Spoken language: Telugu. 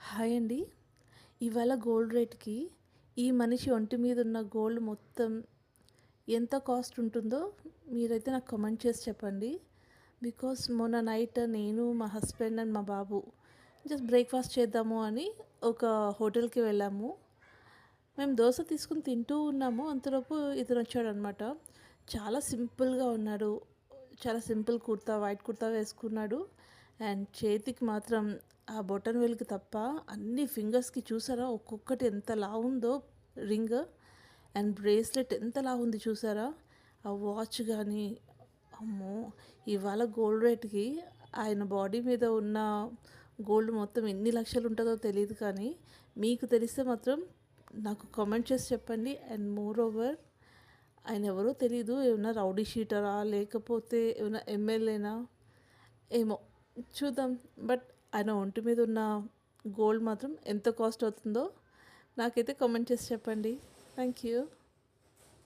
హాయ్ అండి. ఇవాళ గోల్డ్ రేట్‌కి ఈ మనిషి ఒంటి మీద ఉన్న గోల్డ్ మొత్తం ఎంత కాస్ట్ ఉంటుందో మీరైతే నాకు కామెంట్ చేసి చెప్పండి. బికాస్ మొన్న నైట్ నేను, మా హస్బెండ్ అండ్ మా బాబు జస్ట్ బ్రేక్‌ఫాస్ట్ చేద్దాము అని ఒక హోటల్‌కి వెళ్ళాము. మేము దోస తీసుకొని తింటూ ఉన్నాము. అంతలోపు ఇతనొచ్చాడనమాట. చాలా సింపుల్‌గా ఉన్నాడు. చాలా సింపుల్ కుర్తా, వైట్ కుర్తా వేసుకున్నాడు. అండ్ చేతికి మాత్రం ఆ బొటన వేలుకి తప్ప అన్ని ఫింగర్స్‌కి చూసారా ఒక్కొక్కటి ఎంత లావుందో రింగ్. అండ్ బ్రేస్లెట్ ఎంత లావుంది చూసారా? ఆ వాచ్ గానీ అమ్మో! ఇవాళ గోల్డ్ రేట్‌కి ఆయన బాడీ మీద ఉన్న గోల్డ్ మొత్తం ఎన్ని లక్షలుంటదో తెలీదు కానీ, మీకు తెలిస్తే మాత్రం నాకు కామెంట్ చేసి చెప్పండి. అండ్ మోర్ ఓవర్ ఆయన ఎవరో తెలీదు. ఏమన్నా రౌడీ షీటరా? లేకపోతే ఏమన్నా ఎమ్మెల్యేనా? ఏమో చూద్దాం. బట్ ఆయన ఒంటి మీద ఉన్న గోల్డ్ మాత్రం ఎంత కాస్ట్ అవుతుందో నాకైతే కామెంట్ చేసి చెప్పండి. Thank you.